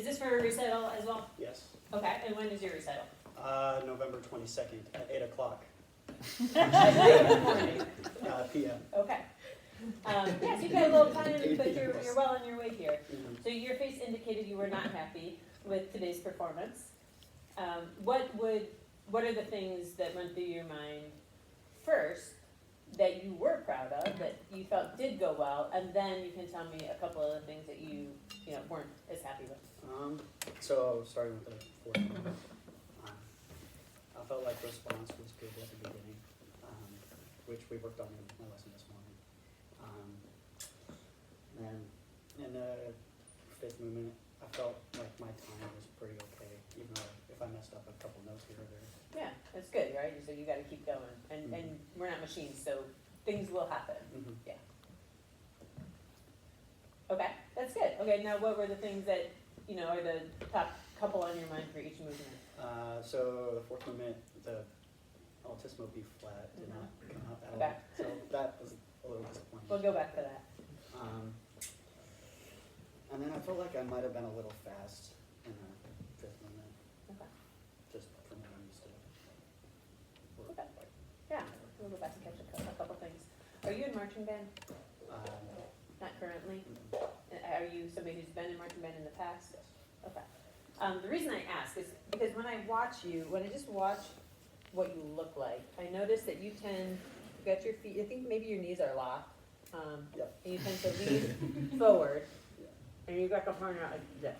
Is this for a recital as well? Yes. Okay, and when is your recital? November 22nd at 8 o'clock In the morning. p.m. Okay. Yes, you've got a little time, but you're well on your way here. Mhm. So your face indicated you were not happy with today's performance. What are the things that went through your mind first that you were proud of, that you felt did go well, and then you can tell me a couple of the things that you weren't as happy with. So starting with the fourth one, I felt like response was good at the beginning, which we worked on in my lesson this morning. And in the fifth movement, I felt like my time was pretty okay, even though if I messed up a couple notes here or there. Yeah, that's good, right? So you got to keep going, and we're not machines, so things will happen. Mm-hmm. Yeah. Okay, that's good. Okay, now what were the things that are the top couple on your mind for each movement? So the fourth movement, the altissimo B flat did not come out at Okay. all. So that was a little disappointing. We'll go back to that. And then I felt like I might have been a little fast in the fifth movement, Okay. just from what I'm used to. Okay. Yeah, we'll go back and catch a couple things. Are you in marching band? Not currently. Are you somebody who's been in marching band in the past? Yes. Okay. The reason I ask is because when I just watch what you look like, I notice that you got your feet, I think maybe your knees are locked. Yep. And you tend to lean forward, and you got the horn out like this.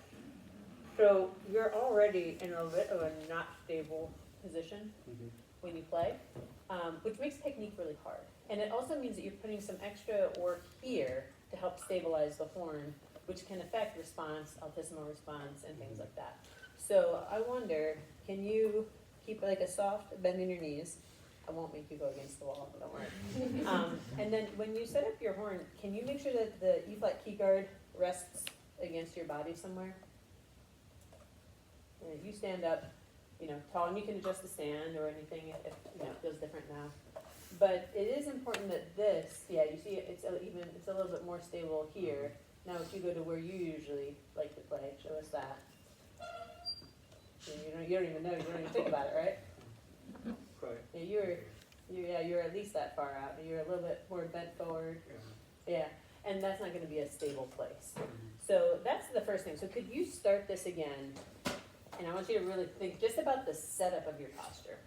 So you're already in a bit of a not stable position Mm-hmm. when you play, which makes technique really hard. And it also means that you're putting some extra work here to help stabilize the horn, which can affect response, altissimo response, and things like that. So I wonder, can you keep like a soft bend in your knees? I won't make you go against the wall, don't worry. And then when you set up your horn, can you make sure that the E-flat key guard rests against your body somewhere? And if you stand up, tall, and you can adjust the stand or anything if it feels different now. But it is important that this, you see it's a little bit more stable here. Now if you go to where you usually like to play, show us that. You don't even know, you don't even think about it, right? Right. Yeah, you're at least that far out. You're a little bit more bent forward. Yeah, and that's not going to be a stable place. So that's the first thing. So could you start this again? And I want you to really think just about the setup of your posture.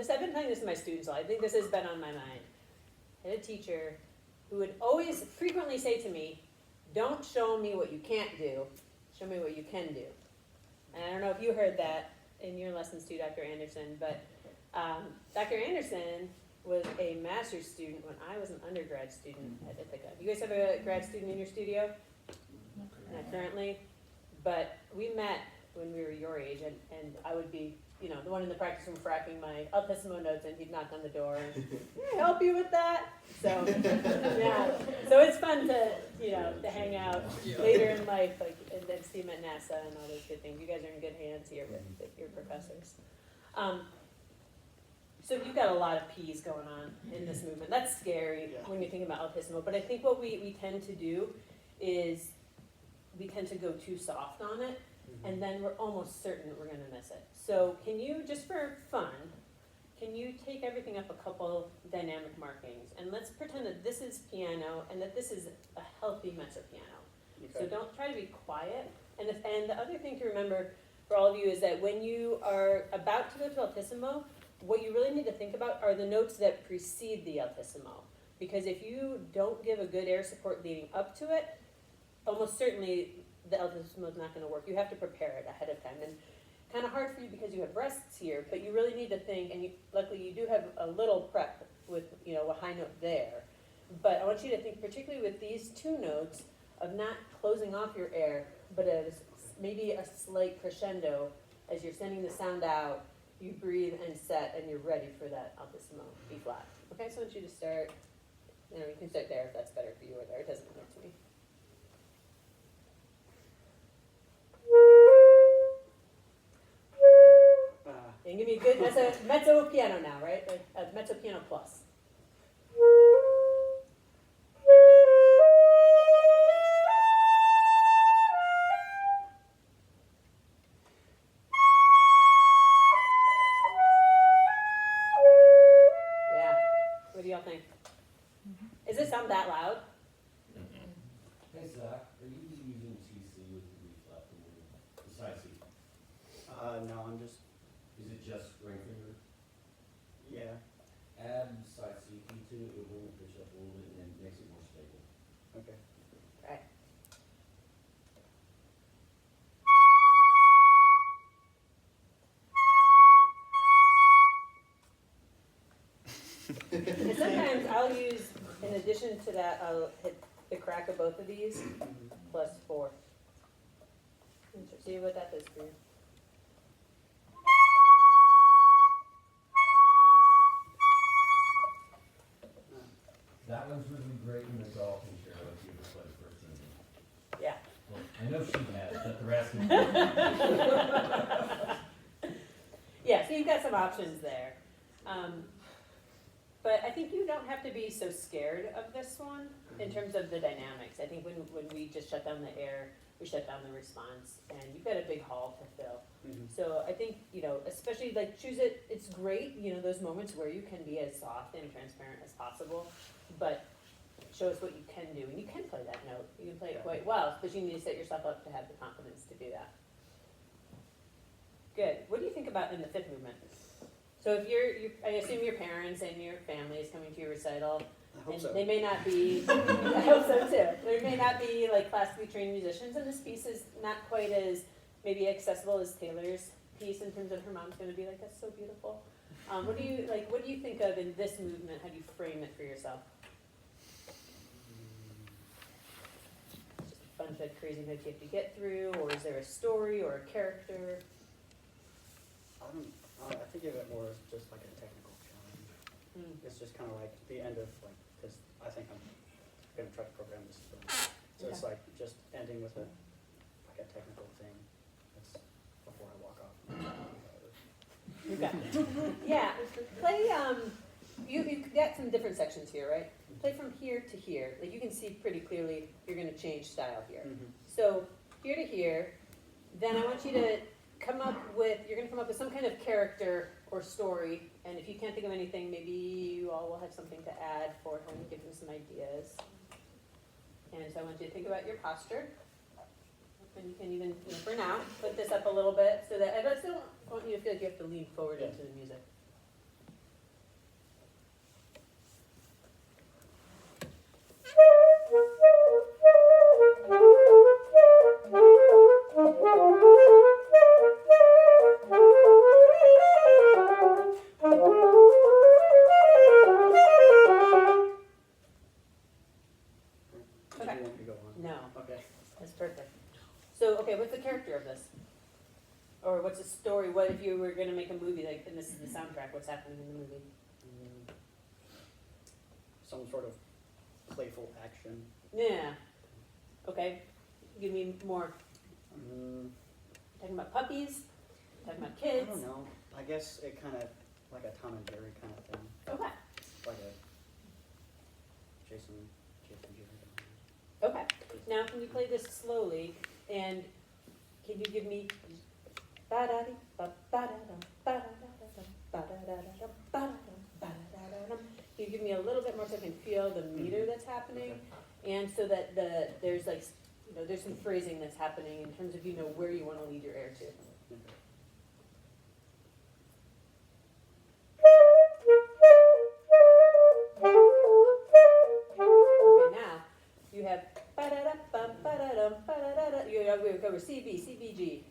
I've been telling this to my students, I think this has been on my mind. I had a teacher who would always frequently say to me, don't show me what you can't do, show me what you can do. And I don't know if you heard that in your lessons too, Dr. Anderson, but Dr. Anderson was a master's student when I was an undergrad student at Ithaca. You guys have a grad student in your studio? Not currently, but we met when we were your age, and I would be the one in the practice room fracking my altissimo notes, and he'd knock on the door and, "Can I help you with that?" So, yeah. So it's fun to, to hang out later in life, and then see him at NASA and all those good things. You guys are in good hands here with your professors. So you've got a lot of P's going on in this movement. That's scary when you think about altissimo, but I think what we tend to do is we tend to go too soft on it, and then we're almost certain that we're going to miss it. So can you, just for fun, can you take everything up a couple dynamic markings, and let's pretend that this is piano and that this is a healthy mezzo piano. Okay. So don't try to be quiet. And the other thing to remember for all of you is that when you are about to go to altissimo, what you really need to think about are the notes that precede the altissimo. because if you don't give a good air support leading up to it, almost certainly the altissimo is not going to work. You have to prepare it ahead of time, and kind of hard for you because you have breasts here, but you really need to think, and luckily you do have a little prep with, you know, a high note there. But I want you to think, particularly with these two notes, of not closing off your air, but as maybe a slight crescendo as you're sending the sound out. You breathe and set, and you're ready for that altissimo, B flat. Okay, so I want you to start. You know, you can start there if that's better for you, or there. It doesn't matter to me. And give me a good, that's a mezzo piano now, right? A mezzo piano plus. Yeah, what do y'all think? Is this sound that loud? Hey Zach, are you using TC with the B flat the side C? No, I'm just, Is it just ring finger? yeah, Add side C key to it, it will pitch up a little bit and then makes it more stable. okay. Right. And sometimes I'll use, in addition to that, I'll hit the crack of both of these plus 4. See what that does for you. That one's really great in the golfing chair, like you ever played first inning. Yeah. Well, I know she has, but the rest of Yeah, so you've got some options there. But I think you don't have to be so scared of this one in terms of the dynamics. I think when we just shut down the air, we shut down the response, and you've got a big hall to fill. Mhm. So I think, you know, especially like choose it, it's great, you know, those moments where you can be as soft and transparent as possible, but show us what you can do. And you can play that note, you can play it quite well, but you need to set yourself up to have the confidence to do that. Good. What do you think about in the fifth movement? So if I assume your parents and your family is coming to your recital, I hope and so. they may not be, I hope so too, they may not be like classically trained musicians, and this piece is not quite as maybe accessible as Taylor's piece in terms of her mom's going to be like, that's so beautiful. What do you think of in this movement? How do you frame it for yourself? Just a bunch of crazy notes you have to get through, or is there a story or a character? I think of it more as just like a technical challenge. It's just kind of like the end of like, because I think I'm going to try to program this film. So it's like just ending with like a technical thing. That's before I walk off. Okay. Yeah. Play. You've got some different sections here, right? Play from here to here. Like you can see pretty clearly, you're going to change style here. Mhm. So here to here. Then I want you to come up with. You're going to come up with some kind of character or story. And if you can't think of anything, maybe you all will have something to add for him, give him some ideas. And so I want you to think about your posture. And you can even, for now, put this up a little bit so that I still want you to feel like you have to lean forward into the music. Did you want me to go on? No, Okay. that's perfect. So, okay, what's the character of this? Or what's the story? What if you were going to make a movie, like, and this is the soundtrack, what's happening in the movie? Some sort of playful action. Yeah. Okay, give me more. Talking about puppies? Talking about I kids? don't know. I guess it kind of like a Tom and Jerry kind of thing. Okay, Like a Jason Jerry. okay. Now, can you play this slowly? And can you give me Can you give me a little bit more so I can feel the meter that's happening, and so that there's like, there's some phrasing that's happening in terms of where you want to lead your air to. Okay. You know, we go over CB, CBG.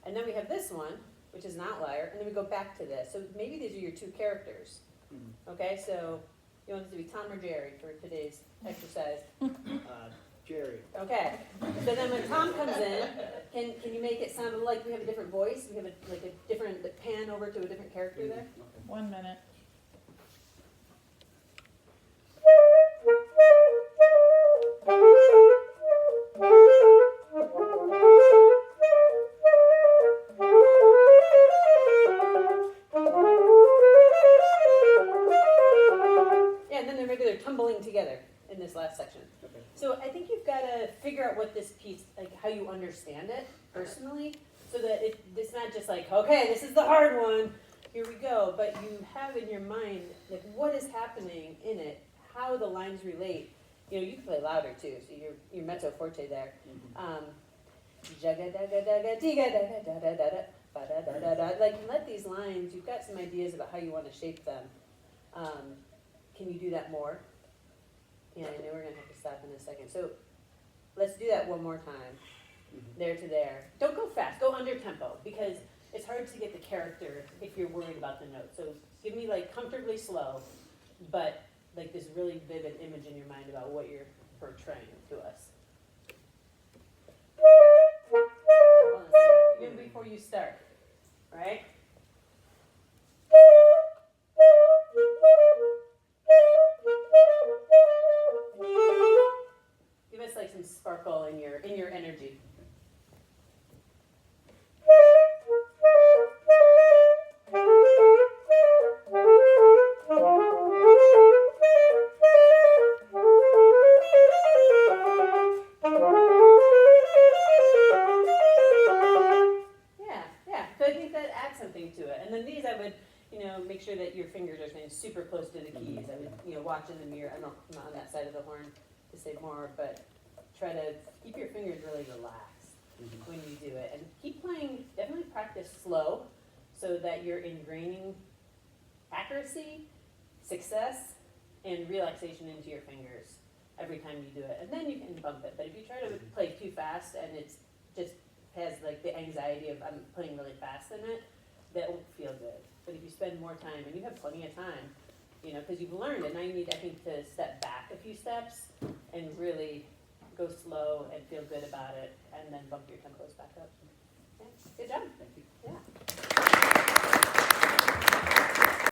And then we have this one, which is an outlier, and then we go back to this. So maybe these are your two characters. Mhm. Okay, so you want this to be Tom or Jerry for today's exercise. Jerry. Okay, so then when Tom comes in, can you make it sound like we have a different voice? We have like a different pan over to a different character there? Okay. 1 minute. Yeah, and then they're tumbling together in this last section. Okay. So I think you've got to figure out what this piece, like how you understand it personally, so that it's not just like, okay, this is the hard one, here we go, but you have in your mind, like what is happening in it, how the lines relate. You know, you can play louder too, so your mezzo forte there. Jaga daga daga diga daga da da da da ba da da da da. Like let these lines, you've got some ideas about how you want to shape them. Can you do that more? Yeah, I know we're gonna have to stop in a second. So let's do that one more time. There to there. Don't go fast, go under tempo, because it's hard to get the character if you're worried about the note. So give me like comfortably slow, but like this really vivid image in your mind about what you're portraying to us. Hold on a second. Even before you start, right? Give us like some sparkle in your energy. Yeah. So I think that adds something to it. And then these I would, make sure that your fingers are staying super close to the keys. I would, watch in the mirror. I'm not on that side of the horn to say more, but try to keep your fingers really relaxed when you do it. And keep playing, definitely practice slow so that you're ingraining accuracy, success, and relaxation into your fingers every time you do it. And then you can bump it. But if you try to play too fast and it's just has like the anxiety of I'm putting really fast in it, that won't feel good. But if you spend more time, and you have plenty of time, because you've learned it, now you need, I think, to step back a few steps and really go slow and feel good about it, and then bump your tempos back up. Okay? Good job. Thank you. Yeah.